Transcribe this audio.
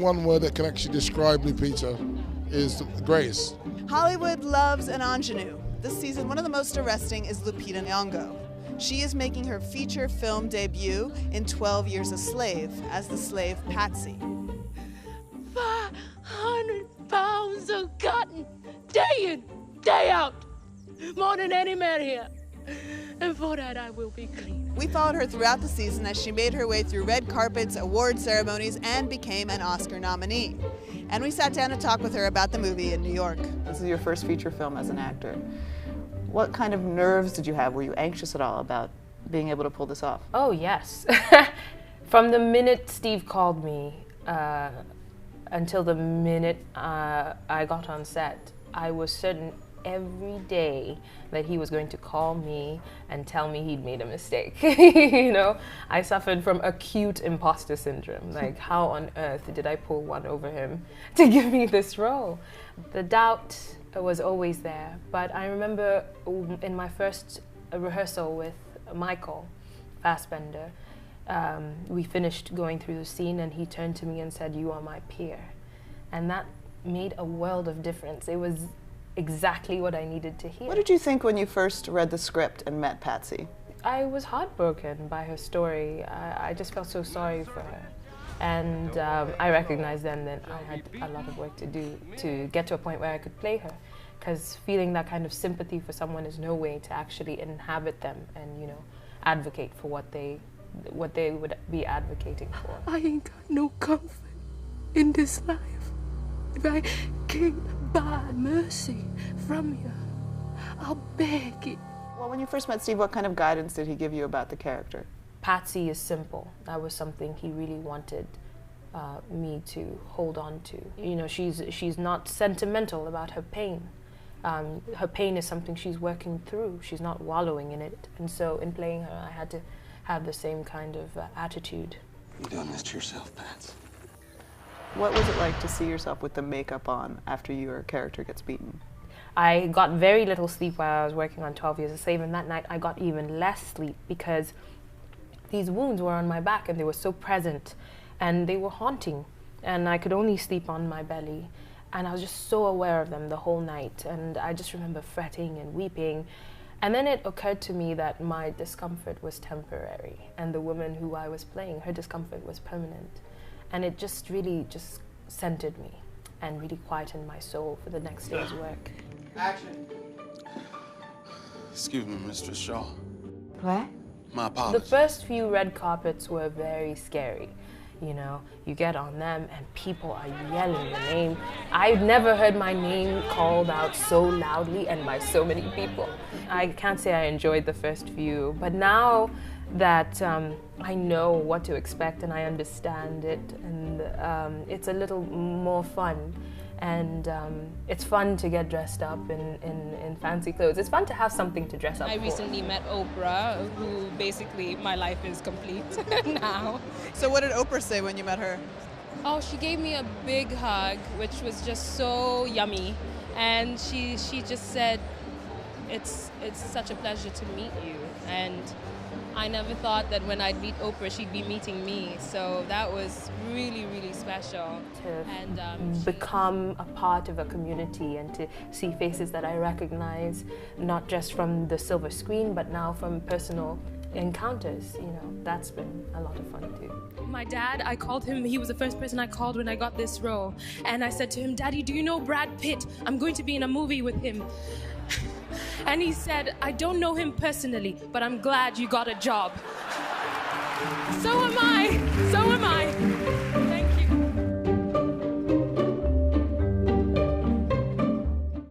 one word that can actually describe Lupita is grace. Hollywood loves an ingenue. This season, one of the most arresting is Lupita Nyong'o. She is making her feature film debut in 12 Years a Slave as the slave Patsy. 500 pounds of cotton, day in, day out, more than any man here. And for that I will be clean. We followed her throughout the season as she made her way through red carpets, award ceremonies, and became an Oscar nominee. And we sat down to talk with her about the movie in New York. This is your first feature film as an actor. What kind of nerves did you have? Were you anxious at all about being able to pull this off? Oh, yes. From the minute Steve called me until the minute I got on set, I was certain every day that he was going to call me and tell me he'd made a mistake. You know, I suffered from acute imposter syndrome. Like, how on earth did I pull one over him to give me this role? The doubt was always there, but I remember in my first rehearsal with Michael Fassbender, we finished going through the scene and he turned to me and said, "You are my peer." And that made a world of difference. It was exactly what I needed to hear. What did you think when you first read the script and met Patsy? I was heartbroken by her story. I just felt so sorry for her. And I recognized then that I had a lot of work to do to get to a point where I could play her. Because feeling that kind of sympathy for someone is no way to actually inhabit them and, you know, advocate for what they would be advocating for. I ain't got no comfort in this life if I can't buy mercy from you. I'll beg it. Well, when you first met Steve, what kind of guidance did he give you about the character? Patsy is simple. That was something he really wanted me to hold on to. You know, she's not sentimental about her pain. Her pain is something she's working through. She's not wallowing in it. And so in playing her, I had to have the same kind of attitude. You're doing this to yourself, Pats. What was it like to see yourself with the makeup on after your character gets beaten? I got very little sleep while I was working on 12 Years a Slave, and that night I got even less sleep because these wounds were on my back and they were so present and they were haunting, and I could only sleep on my belly, and I was just so aware of them the whole night, and I just remember fretting and weeping. And then it occurred to me that my discomfort was temporary and the woman who I was playing, her discomfort was permanent. And it just really just centered me and really quietened my soul for the next day's work. Action. Excuse me, Mistress Shaw. What? My apologies. The first few red carpets were very scary. You know, you get on them and people are yelling your name. I've never heard my name called out so loudly and by so many people. I can't say I enjoyed the first few, but now that I know what to expect and I understand it, and it's a little more fun. And it's fun to get dressed up in fancy clothes. It's fun to have something to dress up for. I recently met Oprah, who basically, my life is complete now. So what did Oprah say when you met her? Oh, she gave me a big hug, which was just so yummy. And she just said, it's such a pleasure to meet you. And I never thought that when I'd meet Oprah, she'd be meeting me. So that was really, really special. To become a part of a community and to see faces that I recognize, not just from the silver screen, but now from personal encounters, you know, that's been a lot of fun too. My dad, I called him, he was the first person I called when I got this role. And I said to him, "Daddy, do you know Brad Pitt? I'm going to be in a movie with him." And he said, "I don't know him personally, but I'm glad you got a job." So am I.